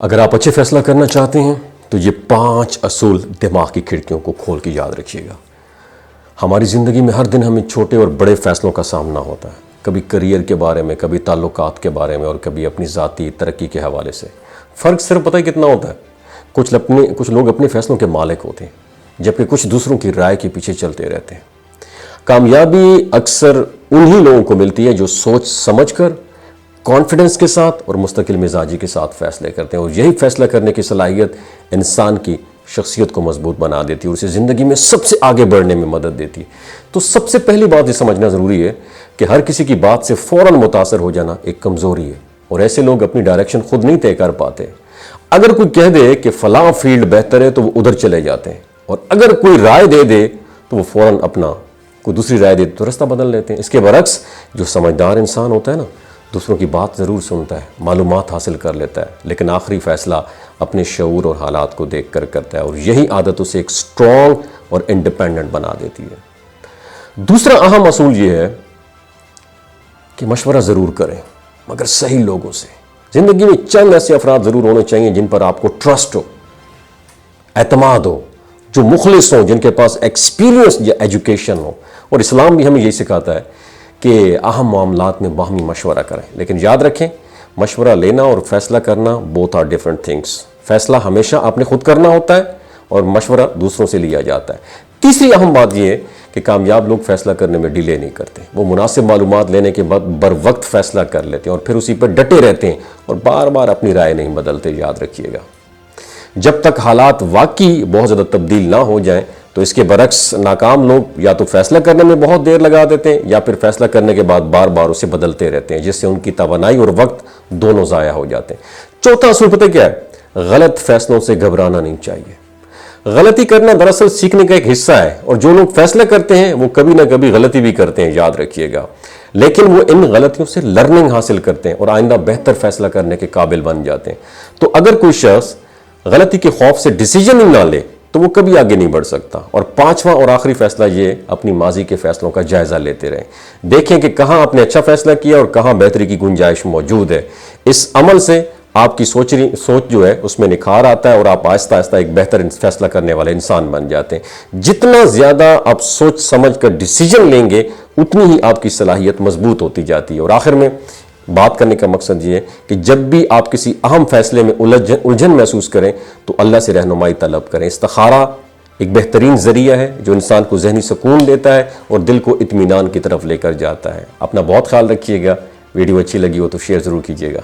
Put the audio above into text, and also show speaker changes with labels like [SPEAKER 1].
[SPEAKER 1] اگر آپ اچھے فیصلہ کرنا چاہتے ہیں تو یہ 5 اصول دماغ کی کھڑکیوں کو کھول کے یاد رکھیے گا۔ ہماری زندگی میں ہر دن ہمیں چھوٹے اور بڑے فیصلوں کا سامنا ہوتا ہے، کبھی کریئر کے بارے میں، کبھی تعلقات کے بارے میں، اور کبھی اپنی ذاتی ترقی کے حوالے سے۔ فرق صرف پتہ ہے کتنا ہوتا ہے؟ کچھ لوگ اپنے فیصلوں کے مالک ہوتے ہیں، جبکہ کچھ دوسروں کی رائے کے پیچھے چلتے رہتے ہیں۔ کامیابی اکثر انہی لوگوں کو ملتی ہے جو سوچ سمجھ کر، کانفیڈنس کے ساتھ اور مستقل مزاجی کے ساتھ فیصلے کرتے ہیں، اور یہی فیصلہ کرنے کی صلاحیت انسان کی شخصیت کو مضبوط بنا دیتی ہے اور اسے زندگی میں سب سے آگے بڑھنے میں مدد دیتی ہے۔ تو سب سے پہلی بات یہ سمجھنا ضروری ہے کہ ہر کسی کی بات سے فوراً متاثر ہو جانا ایک کمزوری ہے، اور ایسے لوگ اپنی ڈائریکشن خود نہیں طے کر پاتے۔ اگر کوئی کہہ دے کہ فلاں فیلڈ بہتر ہے تو وہ ادھر چلے جاتے ہیں، اور اگر کوئی رائے دے دے تو وہ فوراً کوئی دوسری رائے دے تو رستہ بدل لیتے ہیں۔ اس کے برعکس جو سمجھدار انسان ہوتا ہے نا، دوسروں کی بات ضرور سنتا ہے، معلومات حاصل کر لیتا ہے، لیکن آخری فیصلہ اپنے شعور اور حالات کو دیکھ کر کرتا ہے، اور یہی عادت اسے ایک سٹرونگ اور انڈیپینڈنٹ بنا دیتی ہے۔ دوسرا اہم اصول یہ ہے کہ مشورہ ضرور کریں، مگر صحیح لوگوں سے۔ زندگی میں چند ایسے افراد ضرور ہونے چاہیے جن پر آپ کو ٹرسٹ ہو، اعتماد ہو، جو مخلص ہوں، جن کے پاس ایکسپیرینس یا ایجوکیشن ہو۔ اور اسلام بھی ہمیں یہی سکھاتا ہے کہ اہم معاملات میں باہمی مشورہ کریں، لیکن یاد رکھیں مشورہ لینا اور فیصلہ کرنا both are different things۔ فیصلہ ہمیشہ آپ نے خود کرنا ہوتا ہے اور مشورہ دوسروں سے لیا جاتا ہے۔ تیسری اہم بات یہ ہے کہ کامیاب لوگ فیصلہ کرنے میں ڈیلے نہیں کرتے، وہ مناسب معلومات لینے کے بعد بر وقت فیصلہ کر لیتے ہیں اور پھر اسی پر ڈٹے رہتے ہیں اور بار بار اپنی رائے نہیں بدلتے۔ یاد رکھیے گا جب تک حالات واقعی بہت زیادہ تبدیل نہ ہو جائیں، تو اس کے برعکس ناکام لوگ یا تو فیصلہ کرنے میں بہت دیر لگا دیتے ہیں یا پھر فیصلہ کرنے کے بعد بار بار اسے بدلتے رہتے ہیں، جس سے ان کی توانائی اور وقت دونوں ضائع ہو جاتے ہیں۔ چوتھا اصول پتہ کیا ہے؟ غلط فیصلوں سے گھبرانا نہیں چاہیے۔ غلطی کرنا دراصل سیکھنے کا ایک حصہ ہے، اور جو لوگ فیصلہ کرتے ہیں وہ کبھی نہ کبھی غلطی بھی کرتے ہیں، یاد رکھیے گا، لیکن وہ ان غلطیوں سے لرننگ حاصل کرتے ہیں اور آئندہ بہتر فیصلہ کرنے کے قابل بن جاتے ہیں۔ تو اگر کوئی شخص غلطی کے خوف سے ڈیسیجن ہی نہ لے تو وہ کبھی آگے نہیں بڑھ سکتا۔ اور پانچواں اور آخری فیصلہ یہ اپنی ماضی کے فیصلوں کا جائزہ لیتے رہیں، دیکھیں کہ کہاں آپ نے اچھا فیصلہ کیا اور کہاں بہتری کی گنجائش موجود ہے۔ اس عمل سے آپ کی سوچ جو ہے اس میں نکھار آتا ہے اور آپ آہستہ آہستہ ایک بہتر فیصلہ کرنے والے انسان بن جاتے ہیں۔ جتنا زیادہ آپ سوچ سمجھ کر ڈیسیجن لیں گے اتنی ہی آپ کی صلاحیت مضبوط ہوتی جاتی ہے۔ اور آخر میں بات کرنے کا مقصد یہ ہے کہ جب بھی آپ کسی اہم فیصلے میں الجھن محسوس کریں تو اللہ سے رہنمائی طلب کریں۔ استخارہ ایک بہترین ذریعہ ہے جو انسان کو ذہنی سکون دیتا ہے اور دل کو اطمینان کی طرف لے کر جاتا ہے۔ اپنا بہت خیال رکھیے گا۔ ویڈیو اچھی لگی ہو تو شیئر ضرور کیجیے گا۔